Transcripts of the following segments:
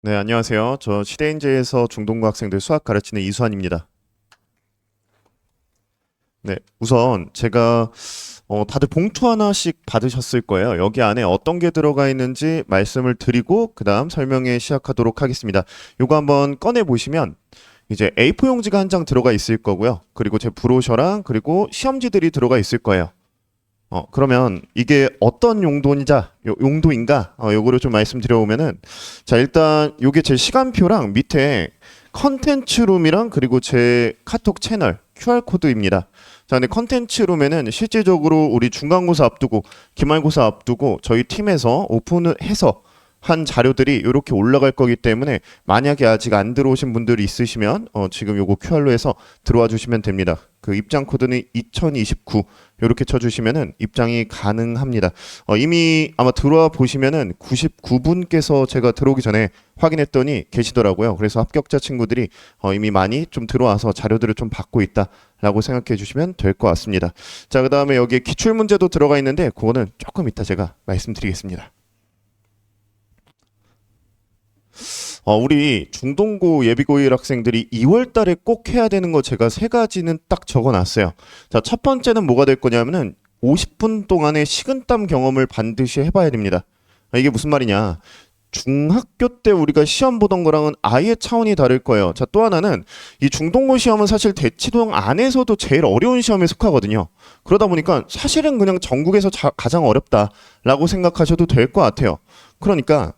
네, 안녕하세요. 저 시대인재에서 중동고 학생들 수학 가르치는 이수환입니다. 네, 우선 제가 다들 봉투 하나씩 받으셨을 거예요. 여기 안에 어떤 게 들어가 있는지 말씀을 드리고 그다음 설명에 시작하도록 하겠습니다. 요거 한번 꺼내 보시면 이제 A4 용지가 한 장 들어가 있을 거고요. 그리고 제 브로셔랑 그리고 시험지들이 들어가 있을 거예요. 그러면 이게 어떤 용도인가? 요거를 좀 말씀드려보면은, 자, 일단 요게 제 시간표랑 밑에 컨텐츠룸이랑 그리고 제 카톡 채널 QR코드입니다. 자, 근데 컨텐츠룸에는 실질적으로 우리 중간고사 앞두고, 기말고사 앞두고 저희 팀에서 오픈을 해서 한 자료들이 이렇게 올라갈 거기 때문에 만약에 아직 안 들어오신 분들이 있으시면 지금 요거 QR로 해서 들어와 주시면 됩니다. 그 입장 코드는 2029 이렇게 쳐주시면은 입장이 가능합니다. 이미 아마 들어와 보시면은 99분께서 제가 들어오기 전에 확인했더니 계시더라고요. 그래서 합격자 친구들이 이미 많이 좀 들어와서 자료들을 좀 받고 있다라고 생각해 주시면 될 것 같습니다. 자, 그 다음에 여기에 기출 문제도 들어가 있는데 그거는 조금 이따 제가 말씀드리겠습니다. 우리 중동고 예비고1 학생들이 2월 달에 꼭 해야 되는 거 제가 세 가지는 딱 적어 놨어요. 자, 첫 번째는 뭐가 될 거냐면은 50분 동안의 식은땀 경험을 반드시 해봐야 됩니다. 이게 무슨 말이냐. 중학교 때 우리가 시험 보던 거랑은 아예 차원이 다를 거예요. 자, 또 하나는 이 중동고 시험은 사실 대치동 안에서도 제일 어려운 시험에 속하거든요. 그러다 보니까 사실은 그냥 전국에서 가장 어렵다라고 생각하셔도 될 것 같아요. 그러니까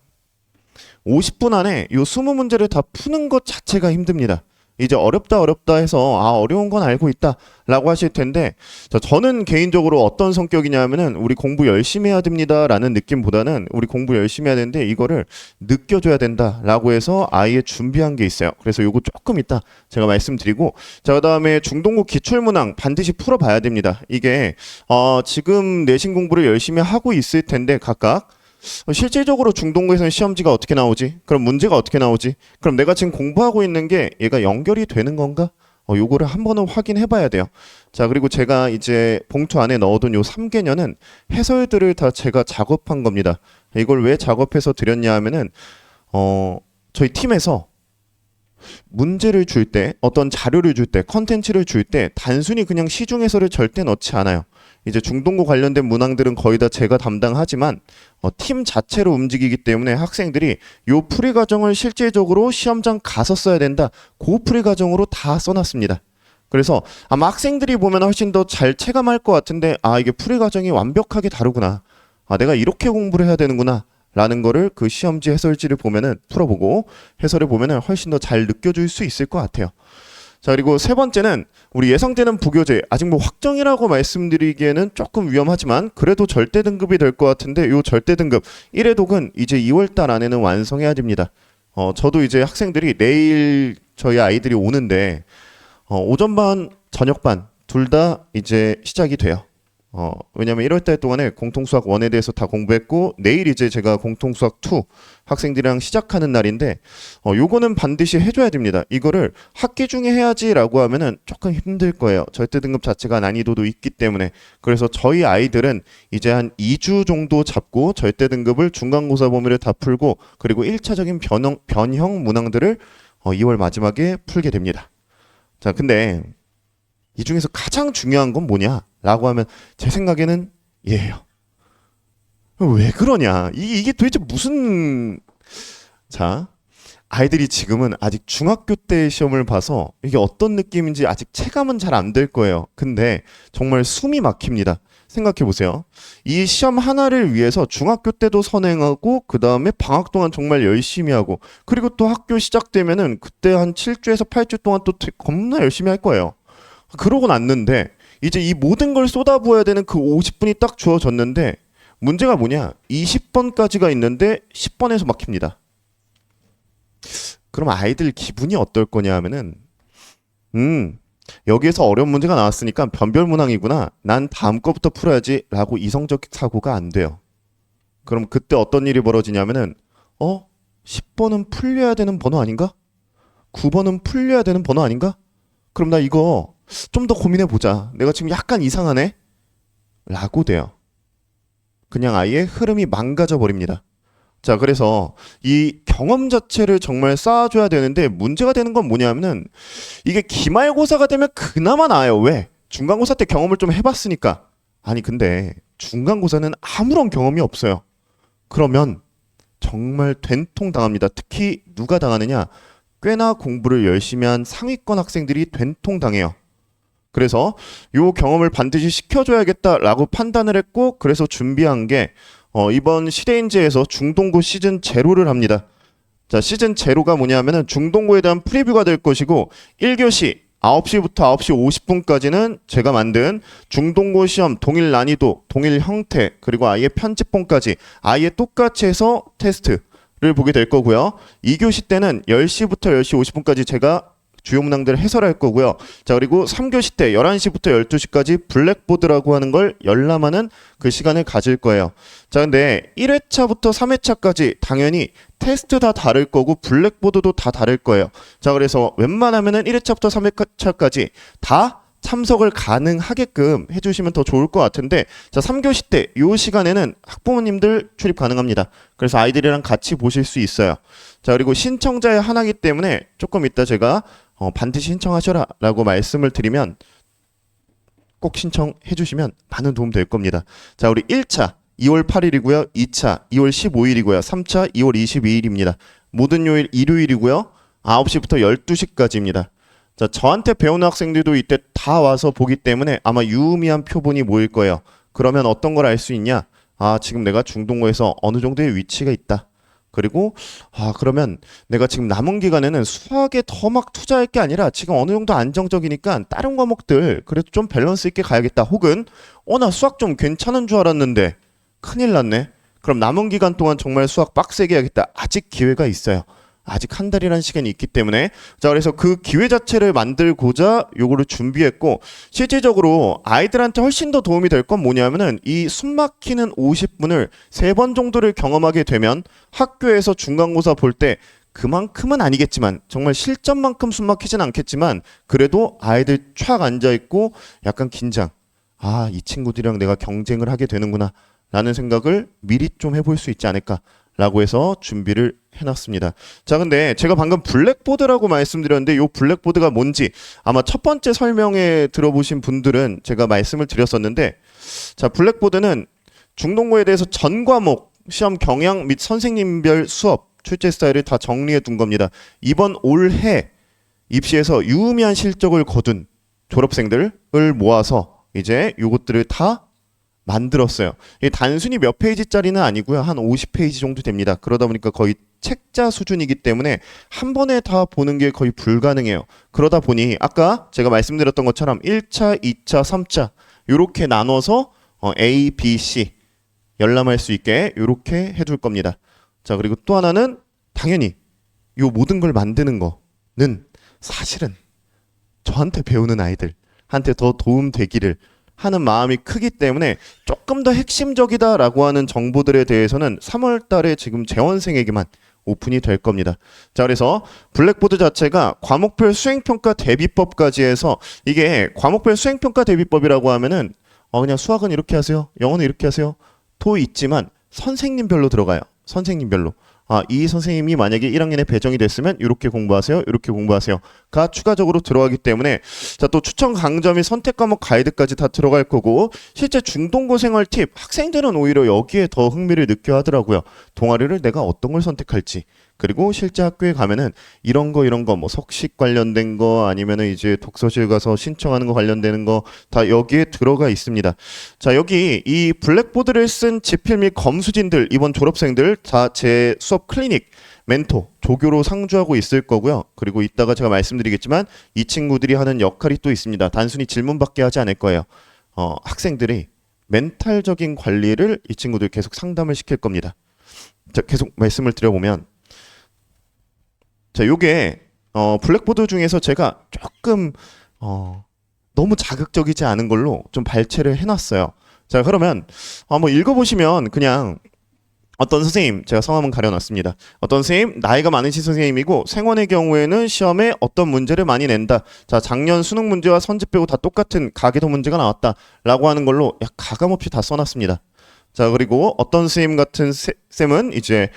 50분 안에 요 20문제를 다 푸는 것 자체가 힘듭니다. 이제 어렵다 해서 어려운 건 알고 있다 라고 하실 텐데, 자, 저는 개인적으로 어떤 성격이냐면은 우리 공부 열심히 해야 됩니다 라는 느낌보다는 우리 공부 열심히 해야 되는데 이거를 느껴줘야 된다 라고 해서 아예 준비한 게 있어요. 그래서 요거 조금 이따 제가 말씀드리고, 자, 그 다음에 중동고 기출문항 반드시 풀어봐야 됩니다. 이게 지금 내신 공부를 열심히 하고 있을 텐데 각각 실질적으로 중동고에서는 시험지가 어떻게 나오지? 그럼 문제가 어떻게 나오지? 그럼 내가 지금 공부하고 있는 게 얘가 연결이 되는 건가? 요거를 한 번은 확인해 봐야 돼요. 자, 그리고 제가 이제 봉투 안에 넣어둔 요 3개년은 해설들을 다 제가 작업한 겁니다. 이걸 왜 작업해서 드렸냐 하면은 저희 팀에서 문제를 줄 때, 어떤 자료를 줄 때, 컨텐츠를 줄 때 단순히 그냥 시중 해설을 절대 넣지 않아요. 이제 중동고 관련된 문항들은 거의 다 제가 담당하지만 팀 자체로 움직이기 때문에 학생들이 요 풀이 과정을 실질적으로 시험장 가서 써야 된다. 그 풀이 과정으로 다 써놨습니다. 그래서 아마 학생들이 보면 훨씬 더 잘 체감할 것 같은데, 이게 풀이 과정이 완벽하게 다르구나. 내가 이렇게 공부를 해야 되는구나. 라는 거를 그 시험지 해설지를 보면은 풀어보고 해설을 보면은 훨씬 더 잘 느껴질 수 있을 것 같아요. 자, 그리고 세 번째는 우리 예상되는 부교재, 아직 뭐 확정이라고 말씀드리기에는 조금 위험하지만 그래도 절대 등급이 될 것 같은데, 요 절대 등급 1회 독은 이제 2월 달 안에는 완성해야 됩니다. 저도 이제 학생들이 내일 저희 아이들이 오는데 오전반 저녁반 둘 다 이제 시작이 돼요. 왜냐면 1월 달 동안에 공통수학 1에 대해서 다 공부했고 내일 이제 제가 공통수학 2 학생들이랑 시작하는 날인데 요거는 반드시 해줘야 됩니다. 이거를 학기 중에 해야지라고 하면은 조금 힘들 거예요. 절대 등급 자체가 난이도도 있기 때문에. 그래서 저희 아이들은 이제 한 2주 정도 잡고 절대 등급을 중간고사 범위를 다 풀고 그리고 1차적인 변형 문항들을 2월 마지막에 풀게 됩니다. 자, 근데 이 중에서 가장 중요한 건 뭐냐라고 하면 제 생각에는 얘예요. 왜 그러냐? 이게 도대체 무슨. 자, 아이들이 지금은 아직 중학교 때 시험을 봐서 이게 어떤 느낌인지 아직 체감은 잘 안 될 거예요. 근데 정말 숨이 막힙니다. 생각해 보세요. 이 시험 하나를 위해서 중학교 때도 선행하고 그 다음에 방학 동안 정말 열심히 하고 그리고 또 학교 시작되면은 그때 한 7주에서 8주 동안 또 겁나 열심히 할 거예요. 그러고 났는데 이제 이 모든 걸 쏟아부어야 되는 그 50분이 딱 주어졌는데 문제가 뭐냐? 20번까지가 있는데 10번에서 막힙니다. 그럼 아이들 기분이 어떨 거냐 하면은 여기에서 어려운 문제가 나왔으니까 변별 문항이구나. 난 다음 거부터 풀어야지 라고 이성적 사고가 안 돼요. 그럼 그때 어떤 일이 벌어지냐면은 10번은 풀려야 되는 번호 아닌가? 9번은 풀려야 되는 번호 아닌가? 그럼 나 이거 좀 더 고민해 보자. 내가 지금 약간 이상하네? 라고 돼요. 그냥 아예 흐름이 망가져 버립니다. 자, 그래서 이 경험 자체를 정말 쌓아줘야 되는데 문제가 되는 건 뭐냐면은 이게 기말고사가 되면 그나마 나아요. 왜? 중간고사 때 경험을 좀 해봤으니까. 아니, 근데 중간고사는 아무런 경험이 없어요. 그러면 정말 된통 당합니다. 특히 누가 당하느냐? 꽤나 공부를 열심히 한 상위권 학생들이 된통 당해요. 그래서 요 경험을 반드시 시켜줘야겠다라고 판단을 했고, 그래서 준비한 게 이번 시대인재에서 중동고 시즌 제로를 합니다. 자, 시즌 제로가 뭐냐면은 중동고에 대한 프리뷰가 될 것이고 1교시 9시부터 9시 50분까지는 제가 만든 중동고 시험 동일 난이도, 동일 형태, 그리고 아예 편집본까지 아예 똑같이 해서 테스트를 보게 될 거고요. 2교시 때는 10시부터 10시 50분까지 제가 주요 문항들을 해설할 거고요. 자, 그리고 3교시 때 11시부터 12시까지 블랙보드라고 하는 걸 열람하는 그 시간을 가질 거예요. 자, 근데 1회차부터 3회차까지 당연히 테스트 다 다를 거고 블랙보드도 다 다를 거예요. 자, 그래서 웬만하면은 1회차부터 3회차까지 다 참석을 가능하게끔 해주시면 더 좋을 것 같은데, 자, 3교시 때 이 시간에는 학부모님들 출입 가능합니다. 그래서 아이들이랑 같이 보실 수 있어요. 자, 그리고 신청자의 하나이기 때문에 조금 이따 제가 반드시 신청하셔라 라고 말씀을 드리면 꼭 신청해 주시면 많은 도움 될 겁니다. 자, 우리 1차 2월 8일이고요. 2차 2월 15일이고요. 3차 2월 22일입니다. 모든 요일 일요일이고요. 9시부터 12시까지입니다. 자, 저한테 배우는 학생들도 이때 다 와서 보기 때문에 아마 유의미한 표본이 모일 거예요. 그러면 어떤 걸 알 수 있냐? 아, 지금 내가 중동고에서 어느 정도의 위치가 있다. 그리고 그러면 내가 지금 남은 기간에는 수학에 더 막 투자할 게 아니라 지금 어느 정도 안정적이니까 다른 과목들 그래도 좀 밸런스 있게 가야겠다. 혹은 나 수학 좀 괜찮은 줄 알았는데 큰일 났네. 그럼 남은 기간 동안 정말 수학 빡세게 해야겠다. 아직 기회가 있어요. 아직 한 달이라는 시간이 있기 때문에. 자, 그래서 그 기회 자체를 만들고자 요거를 준비했고, 실질적으로 아이들한테 훨씬 더 도움이 될 건 뭐냐면은 이 숨막히는 50분을 3번 정도를 경험하게 되면 학교에서 중간고사 볼 때 그만큼은 아니겠지만 정말 실전만큼 숨막히진 않겠지만 그래도 아이들 촥 앉아있고 약간 긴장, 이 친구들이랑 내가 경쟁을 하게 되는구나 라는 생각을 미리 좀 해볼 수 있지 않을까 라고 해서 준비를 해놨습니다. 자, 근데 제가 방금 블랙보드라고 말씀드렸는데 이 블랙보드가 뭔지 아마 첫 번째 설명에 들어보신 분들은 제가 말씀을 드렸었는데, 자, 블랙보드는 중동고에 대해서 전 과목 시험 경향 및 선생님별 수업 출제 스타일을 다 정리해 둔 겁니다. 이번 올해 입시에서 유의미한 실적을 거둔 졸업생들을 모아서 이제 요것들을 다 만들었어요. 이게 단순히 몇 페이지짜리는 아니고요. 한 50페이지 정도 됩니다. 그러다 보니까 거의 책자 수준이기 때문에 한 번에 다 보는 게 거의 불가능해요. 그러다 보니 아까 제가 말씀드렸던 것처럼 1차, 2차, 3차 이렇게 나눠서 A, B, C 열람할 수 있게 이렇게 해둘 겁니다. 자, 그리고 또 하나는 당연히 이 모든 걸 만드는 거는 사실은 저한테 배우는 아이들한테 더 도움되기를 하는 마음이 크기 때문에 조금 더 핵심적이다라고 하는 정보들에 대해서는 3월 달에 지금 재원생에게만 오픈이 될 겁니다. 자, 그래서 블랙보드 자체가 과목별 수행평가 대비법까지 해서, 이게 과목별 수행평가 대비법이라고 하면은 그냥 수학은 이렇게 하세요, 영어는 이렇게 하세요, 도 있지만 선생님별로 들어가요. 선생님별로. 이 선생님이 만약에 1학년에 배정이 됐으면 이렇게 공부하세요, 이렇게 공부하세요가 추가적으로 들어가기 때문에, 자, 또 추천 강좌 및 선택 과목 가이드까지 다 들어갈 거고, 실제 중동고 생활 팁 학생들은 오히려 여기에 더 흥미를 느껴 하더라고요. 동아리를 내가 어떤 걸 선택할지, 그리고 실제 학교에 가면은 이런 거 뭐 석식 관련된 거 아니면은 이제 독서실 가서 신청하는 거 관련되는 거 다 여기에 들어가 있습니다. 자, 여기 이 블랙보드를 쓴 지필 및 검수진들, 이번 졸업생들 다 제 수업 클리닉 멘토 조교로 상주하고 있을 거고요. 그리고 이따가 제가 말씀드리겠지만 이 친구들이 하는 역할이 또 있습니다. 단순히 질문밖에 하지 않을 거예요. 학생들이 멘탈적인 관리를 이 친구들 계속 상담을 시킬 겁니다. 자, 계속 말씀을 드려보면, 자, 요게 블랙보드 중에서 제가 조금 너무 자극적이지 않은 걸로 좀 발췌를 해놨어요. 자, 그러면 한번 읽어보시면, 그냥 어떤 선생님, 제가 성함은 가려놨습니다. 어떤 선생님, 나이가 많으신 선생님이고 생원의 경우에는 시험에 어떤 문제를 많이 낸다. 자, 작년 수능 문제와 선지 빼고 다 똑같은 가계도 문제가 나왔다 라고 하는 걸로 가감없이 다 써놨습니다. 자, 그리고 어떤 쌤 같은 쌤은 이제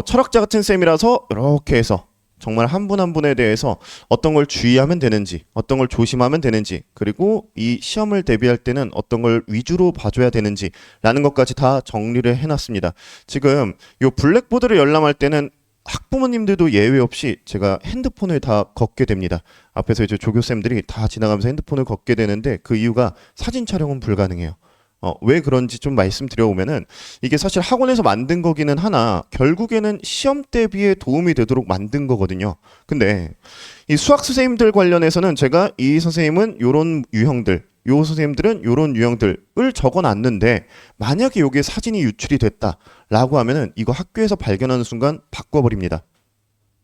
철학자 같은 쌤이라서 이렇게 해서 정말 한 분 한 분에 대해서 어떤 걸 주의하면 되는지, 어떤 걸 조심하면 되는지, 그리고 이 시험을 대비할 때는 어떤 걸 위주로 봐줘야 되는지라는 것까지 다 정리를 해놨습니다. 지금 이 블랙보드를 열람할 때는 학부모님들도 예외 없이 제가 핸드폰을 다 걷게 됩니다. 앞에서 이제 조교쌤들이 다 지나가면서 핸드폰을 걷게 되는데 그 이유가 사진 촬영은 불가능해요. 왜 그런지 좀 말씀드려보면은 이게 사실 학원에서 만든 거기는 하나 결국에는 시험 대비에 도움이 되도록 만든 거거든요. 근데 이 수학 선생님들 관련해서는 제가 이 선생님은 요런 유형들, 요 선생님들은 요런 유형들을 적어놨는데 만약에 요게 사진이 유출이 됐다라고 하면은 이거 학교에서 발견하는 순간 바꿔버립니다.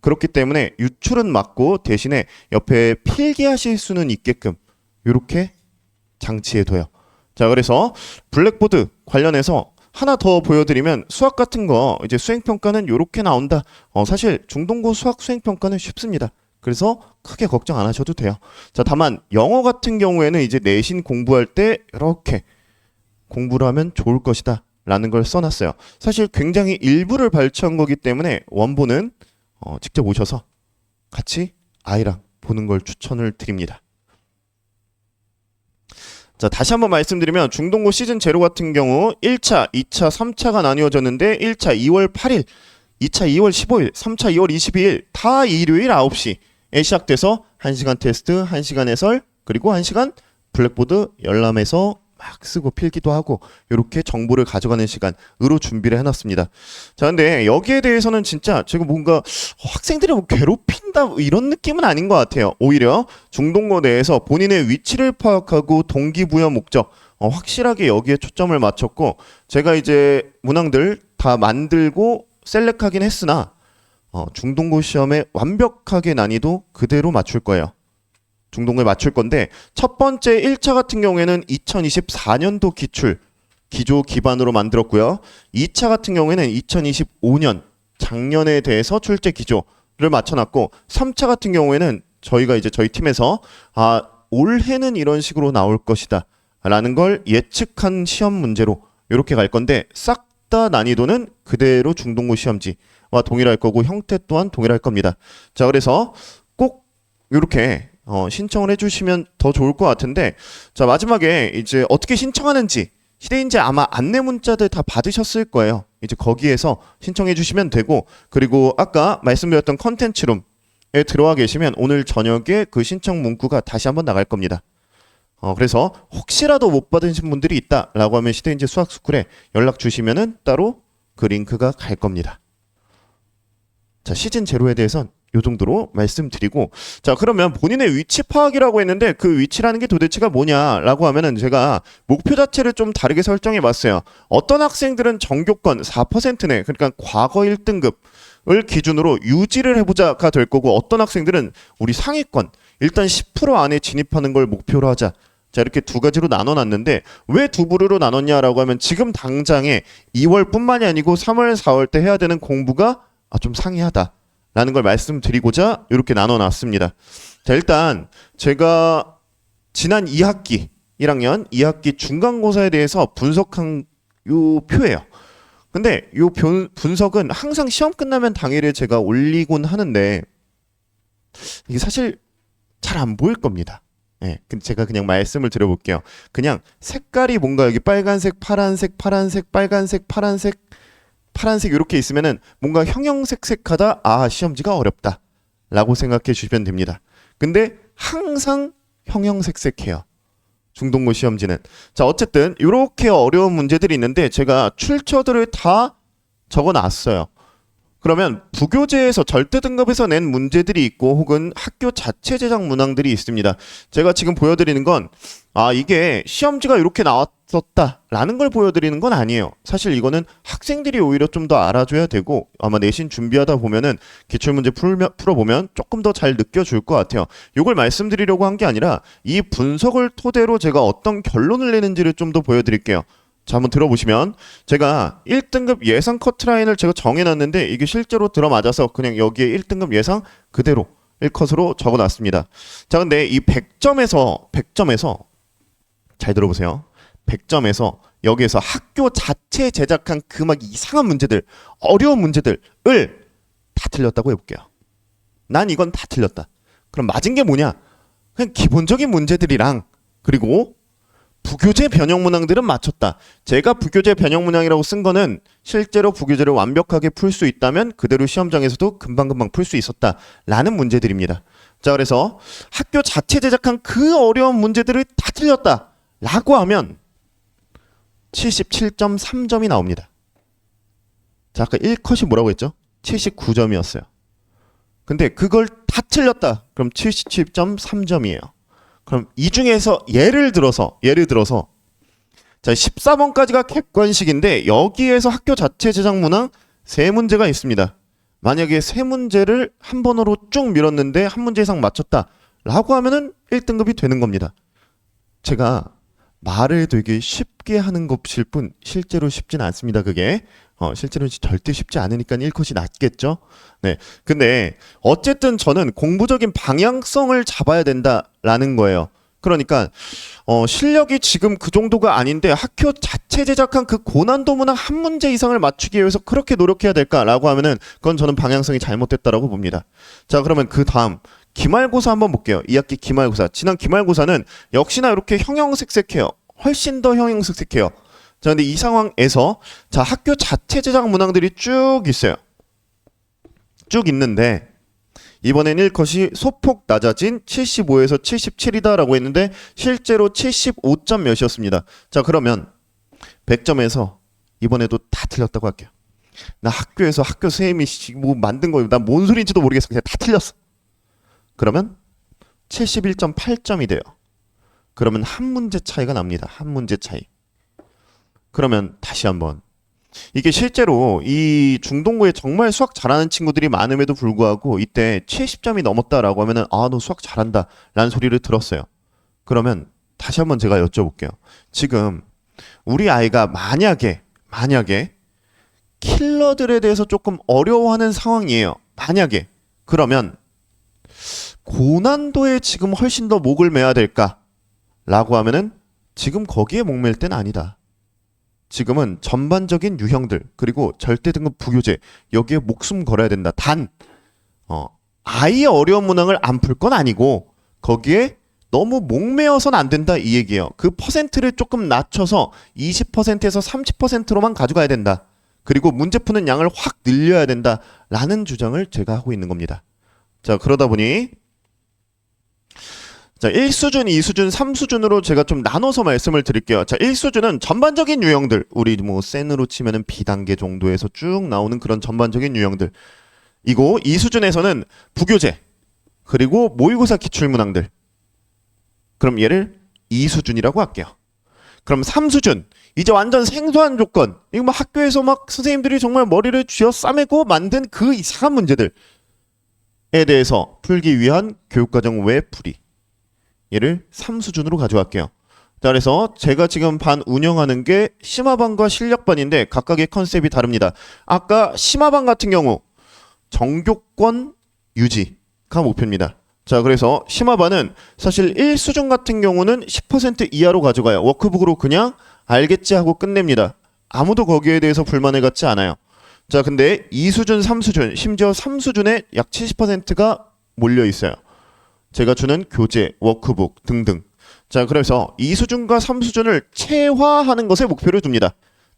그렇기 때문에 유출은 막고 대신에 옆에 필기하실 수는 있게끔 요렇게 장치해둬요. 자, 그래서 블랙보드 관련해서 하나 더 보여드리면 수학 같은 거 이제 수행평가는 이렇게 나온다. 사실 중등고 수학 수행평가는 쉽습니다. 그래서 크게 걱정 안 하셔도 돼요. 자, 다만 영어 같은 경우에는 이제 내신 공부할 때 이렇게 공부를 하면 좋을 것이다 라는 걸 써놨어요. 사실 굉장히 일부를 발췌한 거기 때문에 원본은 직접 오셔서 같이 아이랑 보는 걸 추천을 드립니다. 자, 다시 한번 말씀드리면 중등고 시즌 제로 같은 경우 1차, 2차, 3차가 나뉘어졌는데 1차 2월 8일, 2차 2월 15일, 3차 2월 22일 다 일요일 9시에 시작돼서 1시간 테스트, 1시간 해설, 그리고 1시간 블랙보드 열람해서 막 쓰고 필기도 하고 이렇게 정보를 가져가는 시간으로 준비를 해놨습니다. 자, 근데 여기에 대해서는 진짜 제가 뭔가 학생들이 뭐 괴롭힌다 이런 느낌은 아닌 것 같아요. 오히려 중등고 내에서 본인의 위치를 파악하고 동기부여 목적 확실하게 여기에 초점을 맞췄고 제가 이제 문항들 다 만들고 셀렉하긴 했으나 중등고 시험에 완벽하게 난이도 그대로 맞출 거예요. 중등고에 맞출 건데 첫 번째 1차 같은 경우에는 2024년도 기조 기반으로 만들었고요. 2차 같은 경우에는 2025년 작년에 대해서 출제 기조를 맞춰놨고 3차 같은 경우에는 저희가 이제 저희 팀에서 올해는 이런 식으로 나올 것이다 라는 걸 예측한 시험 문제로 이렇게 갈 건데 싹 다 난이도는 그대로 중등고 시험지와 동일할 거고 형태 또한 동일할 겁니다. 자, 그래서 꼭 이렇게 신청을 해주시면 더 좋을 것 같은데 자, 마지막에 이제 어떻게 신청하는지 시대인재 아마 안내 문자들 다 받으셨을 거예요. 이제 거기에서 신청해 주시면 되고 그리고 아까 말씀드렸던 컨텐츠룸에 들어와 계시면 오늘 저녁에 그 신청 문구가 다시 한번 나갈 겁니다. 그래서 혹시라도 못 받으신 분들이 있다라고 하면 시대인재 수학스쿨에 연락 주시면은 따로 그 링크가 갈 겁니다. 자, 시즌 제로에 대해선 요 정도로 말씀드리고 자, 그러면 본인의 위치 파악이라고 했는데 그 위치라는 게 도대체가 뭐냐라고 하면은 제가 목표 자체를 좀 다르게 설정해 봤어요. 어떤 학생들은 전교권 4%내 그러니까 과거 1등급을 기준으로 유지를 해보자가 될 거고 어떤 학생들은 우리 상위권 일단 10% 안에 진입하는 걸 목표로 하자. 자, 이렇게 두 가지로 나눠놨는데 왜 두 부류로 나눴냐라고 하면 지금 당장에 2월뿐만이 아니고 3월, 4월 때 해야 되는 공부가 좀 상이하다. 라는 걸 말씀드리고자 이렇게 나눠놨습니다. 자, 일단 제가 지난 2학기 1학년 2학기 중간고사에 대해서 분석한 요 표예요. 근데 요 분석은 항상 시험 끝나면 당일에 제가 올리곤 하는데 이게 사실 잘 안 보일 겁니다. 네, 제가 그냥 말씀을 드려볼게요. 그냥 색깔이 뭔가 여기 빨간색, 파란색, 파란색, 빨간색, 파란색 이렇게 있으면은 뭔가 형형색색하다. 시험지가 어렵다 라고 생각해 주시면 됩니다. 근데 항상 형형색색해요. 중등고 시험지는. 자, 어쨌든 이렇게 어려운 문제들이 있는데 제가 출처들을 다 적어놨어요. 그러면 부교재에서 절대등급에서 낸 문제들이 있고 혹은 학교 자체 제작 문항들이 있습니다. 제가 지금 보여드리는 건 이게 시험지가 이렇게 나왔었다라는 걸 보여드리는 건 아니에요. 사실 이거는 학생들이 오히려 좀 더 알아줘야 되고 아마 내신 준비하다 보면은 기출문제 풀어보면 조금 더 잘 느껴줄 것 같아요. 이걸 말씀드리려고 한 게 아니라 이 분석을 토대로 제가 어떤 결론을 내는지를 좀 더 보여드릴게요. 자, 한번 들어보시면 제가 1등급 예상 커트라인을 제가 정해놨는데 이게 실제로 들어맞아서 그냥 여기에 1등급 예상 그대로 1컷으로 적어놨습니다. 자, 근데 이 100점에서 잘 들어보세요. 100점에서 여기에서 학교 자체 제작한 그 막 이상한 문제들, 어려운 문제들을 다 틀렸다고 해볼게요. 난 이건 다 틀렸다. 그럼 맞은 게 뭐냐? 그냥 기본적인 문제들이랑 그리고 부교재 변형 문항들은 맞췄다. 제가 부교재 변형 문항이라고 쓴 거는 실제로 부교재를 완벽하게 풀 수 있다면 그대로 시험장에서도 금방금방 풀 수 있었다라는 문제들입니다. 자, 그래서 학교 자체 제작한 그 어려운 문제들을 다 틀렸다라고 하면 77.3점이 나옵니다. 자, 아까 1컷이 뭐라고 했죠? 79점이었어요. 근데 그걸 다 틀렸다. 그럼 77.3점이에요. 그럼 이 중에서 예를 들어서 자 14번까지가 객관식인데 여기에서 학교 자체 제작 문항 3문제가 있습니다. 만약에 3문제를 한 번으로 쭉 밀었는데 한 문제 이상 맞췄다 라고 하면은 1등급이 되는 겁니다. 제가 말을 되게 쉽게 하는 것일 뿐 실제로 쉽진 않습니다. 그게 실제로 절대 쉽지 않으니까 1컷이 낫겠죠. 네, 근데 어쨌든 저는 공부적인 방향성을 잡아야 된다라는 거예요. 그러니까 실력이 지금 그 정도가 아닌데 학교 자체 제작한 그 고난도 문항 한 문제 이상을 맞추기 위해서 그렇게 노력해야 될까라고 하면은 그건 저는 방향성이 잘못됐다라고 봅니다. 자, 그러면 그 다음 기말고사 한번 볼게요. 2학기 기말고사. 지난 기말고사는 역시나 이렇게 형형색색해요. 훨씬 더 형형색색해요. 자, 근데 이 상황에서 자 학교 자체 제작 문항들이 쭉 있어요. 쭉 있는데 이번엔 1컷이 소폭 낮아진 75에서 77이다 라고 했는데 실제로 75점 몇이었습니다. 자, 그러면 100점에서 이번에도 다 틀렸다고 할게요. 나 학교에서 학교 선생님이 뭐 만든 거예요. 난 뭔 소리인지도 모르겠어. 그냥 다 틀렸어. 그러면 71.8점이 돼요. 그러면 한 문제 차이가 납니다. 한 문제 차이. 그러면 다시 한번 이게 실제로 이 중동고에 정말 수학 잘하는 친구들이 많음에도 불구하고 이때 70점이 넘었다라고 하면은 아, 너 수학 잘한다 라는 소리를 들었어요. 그러면 다시 한번 제가 여쭤볼게요. 지금 우리 아이가 만약에 킬러들에 대해서 조금 어려워하는 상황이에요. 만약에 그러면 고난도에 지금 훨씬 더 목을 매야 될까? 라고 하면은 지금 거기에 목맬 때는 아니다. 지금은 전반적인 유형들 그리고 절대 등급 부교재 여기에 목숨 걸어야 된다. 단 아예 어려운 문항을 안 풀 건 아니고 거기에 너무 목매어서는 안 된다 이 얘기예요. 그 퍼센트를 조금 낮춰서 20%에서 30%로만 가져가야 된다. 그리고 문제 푸는 양을 확 늘려야 된다라는 주장을 제가 하고 있는 겁니다. 자, 그러다 보니 자, 1수준, 2수준, 3수준으로 제가 좀 나눠서 말씀을 드릴게요. 자, 1수준은 전반적인 유형들. 우리 뭐 센으로 치면은 B단계 정도에서 쭉 나오는 그런 전반적인 유형들. 이고 2수준에서는 부교재 그리고 모의고사 기출문항들. 그럼 얘를 2수준이라고 할게요. 그럼 3수준. 이제 완전 생소한 조건. 이거 뭐 학교에서 막 선생님들이 정말 머리를 쥐어 싸매고 만든 그 이상한 문제들에 대해서 풀기 위한 교육과정 외 풀이. 얘를 3수준으로 가져갈게요. 자, 그래서 제가 지금 반 운영하는 게 심화반과 실력반인데 각각의 컨셉이 다릅니다. 아까 심화반 같은 경우 정교권 유지가 목표입니다. 자, 그래서 심화반은 사실 1수준 같은 경우는 10% 이하로 가져가요. 워크북으로 그냥 알겠지 하고 끝냅니다. 아무도 거기에 대해서 불만을 갖지 않아요. 자, 근데 2수준, 3수준, 심지어 3수준에 약 70%가 몰려 있어요. 제가 주는 교재, 워크북 등등. 자, 그래서 2수준과 3수준을 체화하는 것에 목표를 둡니다.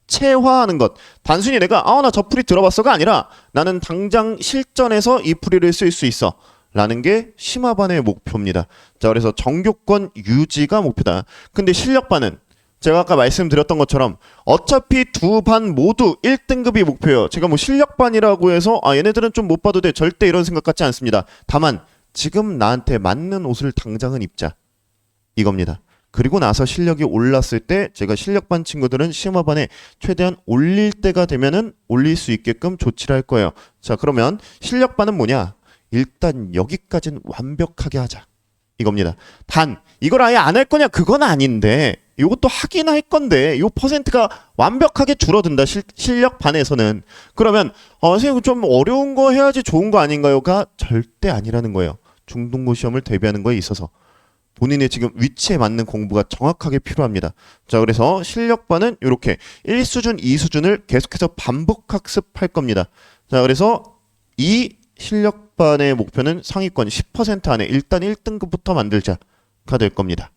체화하는 것. 단순히 내가 나 저 풀이 들어봤어가 아니라 나는 당장 실전에서 이 풀이를 쓸 수 있어 라는 게 심화반의 목표입니다. 자, 그래서 정교권 유지가 목표다. 근데 실력반은 제가 아까 말씀드렸던 것처럼 어차피 두 반 모두 1등급이 목표예요. 제가 뭐 실력반이라고 해서 얘네들은 좀 못 봐도 돼 절대 이런 생각 같지 않습니다. 다만 지금 나한테 맞는 옷을 당장은 입자 이겁니다. 그리고 나서 실력이 올랐을 때 제가 실력반 친구들은 심화반에 최대한 올릴 때가 되면은 올릴 수 있게끔 조치를 할 거예요. 자, 그러면 실력반은 뭐냐? 일단 여기까지는 완벽하게 하자 이겁니다. 단 이걸 아예 안 할 거냐? 그건 아닌데 이것도 하긴 할 건데 이 퍼센트가 완벽하게 줄어든다. 실력반에서는. 그러면 선생님 좀 어려운 거 해야지 좋은 거 아닌가요?가 절대 아니라는 거예요. 중등고 시험을 대비하는 거에 있어서. 본인의 지금 위치에 맞는 공부가 정확하게 필요합니다. 자, 그래서 실력반은 이렇게 1수준, 2수준을 계속해서 반복 학습할 겁니다. 자, 그래서 이 실력반의 목표는 상위권 10% 안에 일단 1등급부터 만들자가 될 겁니다.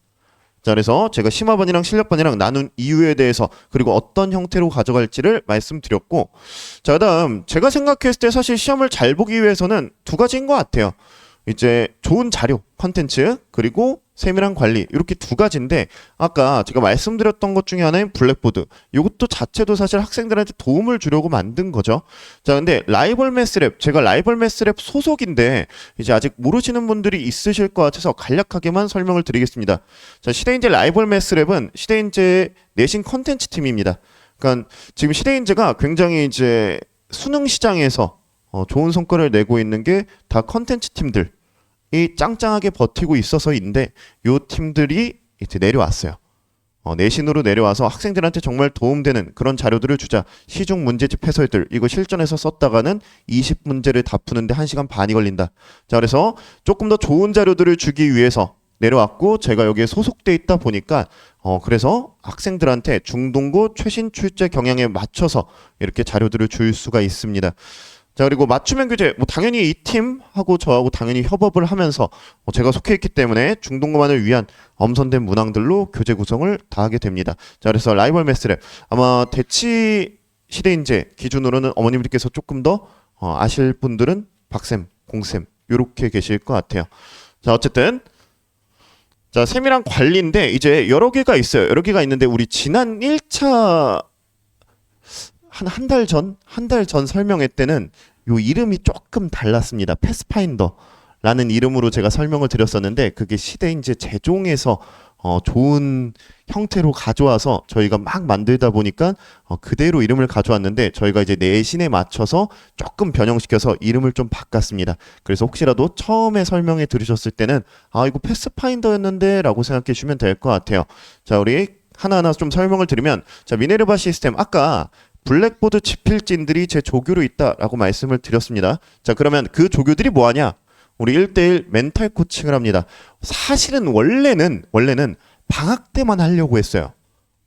자, 그래서 제가 심화반이랑 실력반이랑 나눈 이유에 대해서 그리고 어떤 형태로 가져갈지를 말씀드렸고, 자, 그다음 제가 생각했을 때 사실 시험을 잘 보기 위해서는 두 가지인 것 같아요. 이제 좋은 자료, 컨텐츠, 그리고 세밀한 관리, 이렇게 두 가지인데, 아까 제가 말씀드렸던 것 중에 하나인 블랙보드, 이것도 자체도 사실 학생들한테 도움을 주려고 만든 거죠. 자, 근데 라이벌 매스랩, 제가 라이벌 매스랩 소속인데 이제 아직 모르시는 분들이 있으실 것 같아서 간략하게만 설명을 드리겠습니다. 자, 시대인재 라이벌 매스랩은 시대인재 내신 컨텐츠 팀입니다. 그러니까 지금 시대인재가 굉장히 이제 수능 시장에서 좋은 성과를 내고 있는 게 다 컨텐츠 팀들이 짱짱하게 버티고 있어서인데, 요 팀들이 이제 내려왔어요. 내신으로 내려와서 학생들한테 정말 도움되는 그런 자료들을 주자. 시중 문제집 해설들, 이거 실전에서 썼다가는 20문제를 다 푸는데 1시간 반이 걸린다. 자, 그래서 조금 더 좋은 자료들을 주기 위해서 내려왔고, 제가 여기에 소속돼 있다 보니까 그래서 학생들한테 중등고 최신 출제 경향에 맞춰서 이렇게 자료들을 줄 수가 있습니다. 자, 그리고 맞춤형 교재, 뭐 당연히 이 팀하고 저하고 당연히 협업을 하면서 제가 속해 있기 때문에 중등고만을 위한 엄선된 문항들로 교재 구성을 다 하게 됩니다. 자, 그래서 라이벌 매스랩, 아마 대치 시대인재 기준으로는 어머님들께서 조금 더 아실 분들은 박쌤, 공쌤 요렇게 계실 것 같아요. 자, 어쨌든 자, 세밀한 관리인데 이제 여러 개가 있어요. 여러 개가 있는데 우리 지난 1차 한 달 전 설명회 때는 요 이름이 조금 달랐습니다. 패스파인더라는 이름으로 제가 설명을 드렸었는데, 그게 시대인재 제종에서 좋은 형태로 가져와서 저희가 막 만들다 보니까 그대로 이름을 가져왔는데, 저희가 이제 내신에 맞춰서 조금 변형시켜서 이름을 좀 바꿨습니다. 그래서 혹시라도 처음에 설명해 들으셨을 때는 아, 이거 패스파인더였는데 라고 생각해 주시면 될 것 같아요. 자, 우리 하나하나 좀 설명을 드리면, 자, 미네르바 시스템, 아까 블랙보드 지필진들이 제 조교로 있다라고 말씀을 드렸습니다. 자, 그러면 그 조교들이 뭐하냐? 우리 1대1 멘탈 코칭을 합니다. 사실은 원래는 방학 때만 하려고 했어요.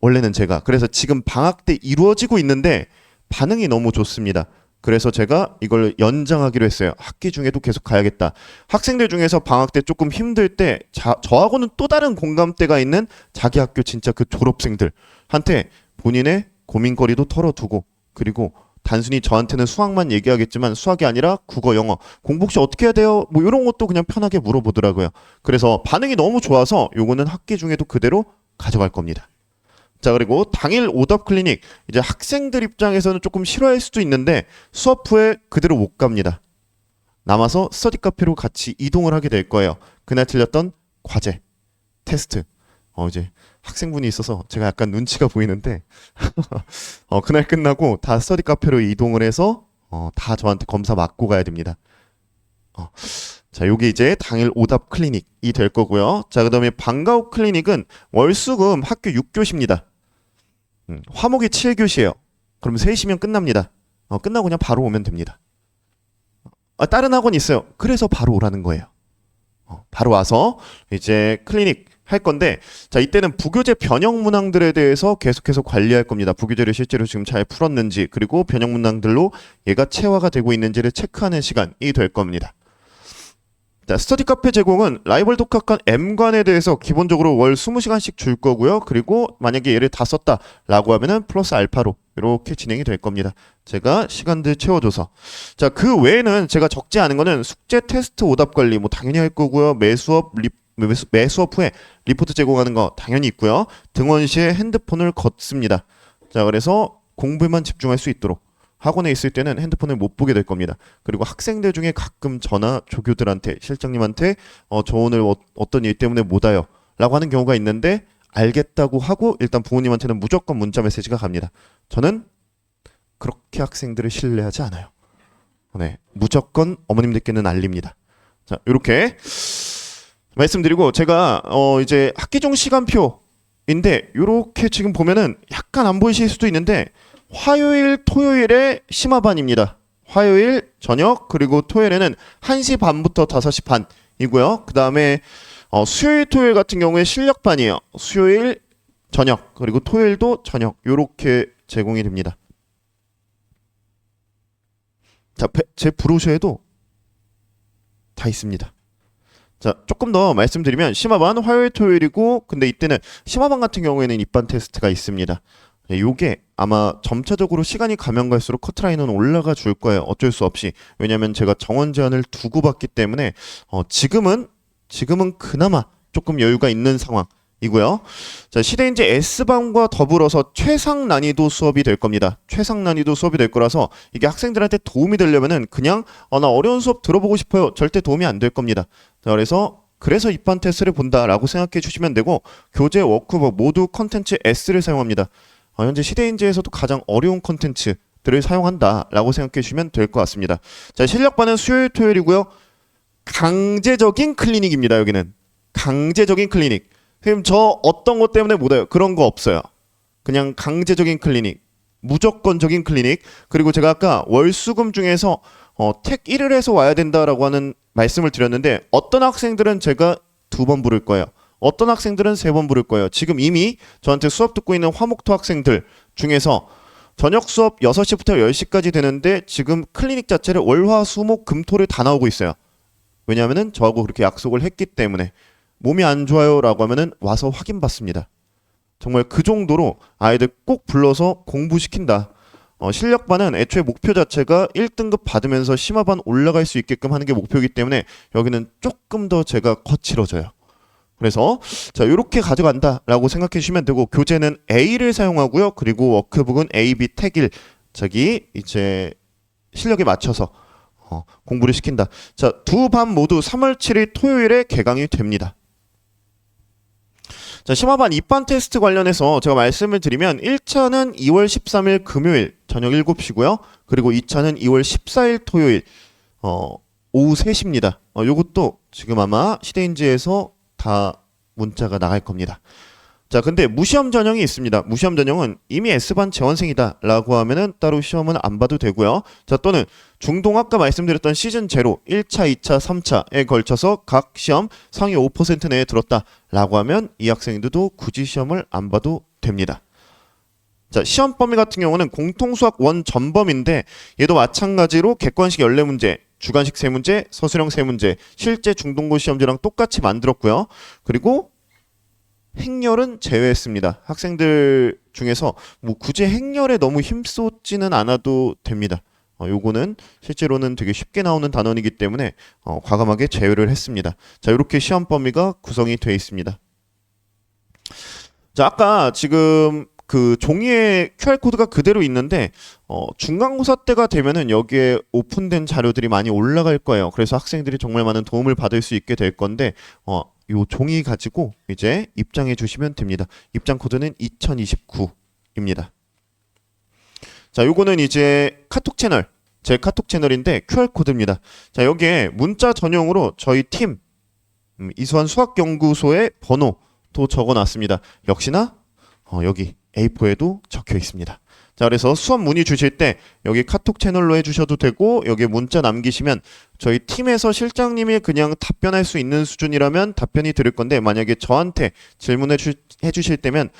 원래는 제가. 그래서 지금 방학 때 이루어지고 있는데 반응이 너무 좋습니다. 그래서 제가 이걸 연장하기로 했어요. 학기 중에도 계속 가야겠다. 학생들 중에서 방학 때 조금 힘들 때 저하고는 또 다른 공감대가 있는 자기 학교 진짜 그 졸업생들한테 본인의 고민거리도 털어두고, 그리고 단순히 저한테는 수학만 얘기하겠지만 수학이 아니라 국어, 영어, 공부 혹시 어떻게 해야 돼요? 뭐 이런 것도 그냥 편하게 물어보더라고요. 그래서 반응이 너무 좋아서 요거는 학기 중에도 그대로 가져갈 겁니다. 자, 그리고 당일 오답 클리닉, 이제 학생들 입장에서는 조금 싫어할 수도 있는데 수업 후에 그대로 못 갑니다. 남아서 스터디 카페로 같이 이동을 하게 될 거예요. 그날 틀렸던 과제, 테스트, 이제 학생분이 있어서 제가 약간 눈치가 보이는데 그날 끝나고 다 스터디 카페로 이동을 해서 다 저한테 검사 맞고 가야 됩니다. 자, 요게 이제 당일 오답 클리닉이 될 거고요. 자, 그다음에 방과후 클리닉은 월수금 학교 6교시입니다. 화목이 7교시예요. 그럼 3시면 끝납니다. 끝나고 그냥 바로 오면 됩니다. 다른 학원 있어요. 그래서 바로 오라는 거예요. 바로 와서 이제 클리닉 할 건데, 자, 이때는 부교재 변형 문항들에 대해서 계속해서 관리할 겁니다. 부교재를 실제로 지금 잘 풀었는지, 그리고 변형 문항들로 얘가 체화가 되고 있는지를 체크하는 시간이 될 겁니다. 자, 스터디 카페 제공은 라이벌 독학관 M관에 대해서 기본적으로 월 20시간씩 줄 거고요. 그리고 만약에 얘를 다 썼다라고 하면은 플러스 알파로 이렇게 진행이 될 겁니다. 제가 시간들 채워줘서. 자, 그 외에는 제가 적지 않은 거는 숙제, 테스트, 오답 관리 뭐 당연히 할 거고요. 매 수업 후에 리포트 제공하는 거 당연히 있고요. 등원 시에 핸드폰을 걷습니다. 자, 그래서 공부에만 집중할 수 있도록. 학원에 있을 때는 핸드폰을 못 보게 될 겁니다. 그리고 학생들 중에 가끔 저나 조교들한테, 실장님한테 저 오늘 어떤 일 때문에 못 와요 라고 하는 경우가 있는데, 알겠다고 하고 일단 부모님한테는 무조건 문자 메시지가 갑니다. 저는 그렇게 학생들을 신뢰하지 않아요. 네, 무조건 어머님들께는 알립니다. 자, 이렇게 말씀드리고, 제가 이제 학기 중 시간표인데 요렇게 지금 보면은 약간 안 보이실 수도 있는데, 화요일, 토요일에 심화반입니다. 화요일 저녁, 그리고 토요일에는 1시 반부터 5시 반이고요. 그 다음에 수요일 토요일 같은 경우에 실력반이에요. 수요일 저녁 그리고 토요일도 저녁 요렇게 제공이 됩니다. 자, 제 브로셔에도 다 있습니다. 자, 조금 더 말씀드리면 심화반 화요일 토요일이고, 근데 이때는 심화반 같은 경우에는 입반 테스트가 있습니다. 네, 요게 아마 점차적으로 시간이 가면 갈수록 커트라인은 올라가 줄 거예요. 어쩔 수 없이. 왜냐면 제가 정원 제한을 두고 봤기 때문에 지금은 그나마 조금 여유가 있는 상황이고요. 자, 시대인지 S반과 더불어서 최상 난이도 수업이 될 겁니다. 최상 난이도 수업이 될 거라서 이게 학생들한테 도움이 되려면은 그냥 나 어려운 수업 들어보고 싶어요. 절대 도움이 안 될 겁니다. 자, 그래서 입반 테스트를 본다라고 생각해 주시면 되고, 교재 워크북 모두 컨텐츠 S를 사용합니다. 현재 시대인지에서도 가장 어려운 컨텐츠들을 사용한다라고 생각해 주시면 될 것 같습니다. 자, 실력반은 수요일 토요일이고요. 강제적인 클리닉입니다. 여기는 강제적인 클리닉. 선생님 저 어떤 것 때문에 못 와요? 그런 거 없어요. 그냥 강제적인 클리닉, 무조건적인 클리닉. 그리고 제가 아까 월수금 중에서 택 1을 해서 와야 된다라고 하는 말씀을 드렸는데, 어떤 학생들은 제가 2번 부를 거예요. 어떤 학생들은 3번 부를 거예요. 지금 이미 저한테 수업 듣고 있는 화목토 학생들 중에서 저녁 수업 6시부터 10시까지 되는데 지금 클리닉 자체를 월화수목 금토를 다 나오고 있어요. 왜냐하면은 저하고 그렇게 약속을 했기 때문에. 몸이 안 좋아요 라고 하면은 와서 확인받습니다. 정말 그 정도로 아이들 꼭 불러서 공부시킨다. 실력반은 애초에 목표 자체가 1등급 받으면서 심화반 올라갈 수 있게끔 하는 게 목표이기 때문에 여기는 조금 더 제가 거칠어져요. 그래서 자, 이렇게 가져간다라고 생각해 주시면 되고, 교재는 A를 사용하고요. 그리고 워크북은 A, B, 택1 이제 실력에 맞춰서 공부를 시킨다. 자, 두 반 모두 3월 7일 토요일에 개강이 됩니다. 자, 심화반 입반 테스트 관련해서 제가 말씀을 드리면 1차는 2월 13일 금요일 저녁 7시고요. 그리고 2차는 2월 14일 토요일 오후 3시입니다. 요것도 지금 아마 시대인지에서 다 문자가 나갈 겁니다. 자, 근데 무시험 전형이 있습니다. 무시험 전형은 이미 S반 재원생이다 라고 하면은 따로 시험은 안 봐도 되고요. 자, 또는 중동 아까 말씀드렸던 시즌 제로 1차, 2차, 3차에 걸쳐서 각 시험 상위 5% 내에 들었다 라고 하면 이 학생들도 굳이 시험을 안 봐도 됩니다. 자, 시험 범위 같은 경우는 공통수학 원 전범인데, 얘도 마찬가지로 객관식 14문제, 주관식 3문제, 서술형 3문제, 실제 중동고 시험지랑 똑같이 만들었고요. 그리고 행렬은 제외했습니다. 학생들 중에서 뭐 굳이 행렬에 너무 힘쏟지는 않아도 됩니다. 요거는 실제로는 되게 쉽게 나오는 단원이기 때문에 과감하게 제외를 했습니다. 자, 이렇게 시험 범위가 구성이 되어 있습니다. 자, 아까 지금 그 종이에 QR코드가 그대로 있는데 중간고사 때가 되면은 여기에 오픈된 자료들이 많이 올라갈 거예요. 그래서 학생들이 정말 많은 도움을 받을 수 있게 될 건데 요 종이 가지고 이제 입장해 주시면 됩니다. 입장 코드는 2029입니다. 자, 요거는 이제 카톡 채널, 제 카톡 채널인데 QR코드입니다. 자, 여기에 문자 전용으로 저희 팀 이수환 수학연구소의 번호도 적어놨습니다. 역시나 여기 A4에도 적혀 있습니다. 자, 그래서 수업 문의 주실 때 여기 카톡 채널로 해주셔도 되고, 여기 문자 남기시면 저희 팀에서 실장님이 그냥 답변할 수 있는 수준이라면 답변이 드릴 건데, 만약에 저한테 질문해 주실 때면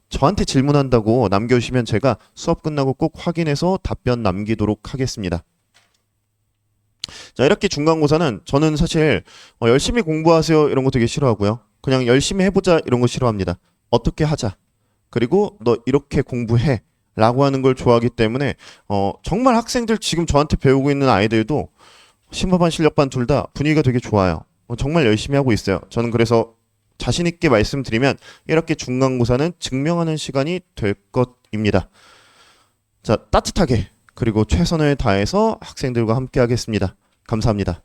저한테 질문한다고 남겨주시면 제가 수업 끝나고 꼭 확인해서 답변 남기도록 하겠습니다. 자, 이렇게 중간고사는 저는 사실 열심히 공부하세요 이런 거 되게 싫어하고요. 그냥 열심히 해보자 이런 거 싫어합니다. 어떻게 하자. 그리고 너 이렇게 공부해 라고 하는 걸 좋아하기 때문에 정말 학생들 지금 저한테 배우고 있는 아이들도 심화반 실력반 둘 다 분위기가 되게 좋아요. 정말 열심히 하고 있어요. 저는 그래서 자신 있게 말씀드리면 이렇게 중간고사는 증명하는 시간이 될 것입니다. 자, 따뜻하게 그리고 최선을 다해서 학생들과 함께 하겠습니다. 감사합니다.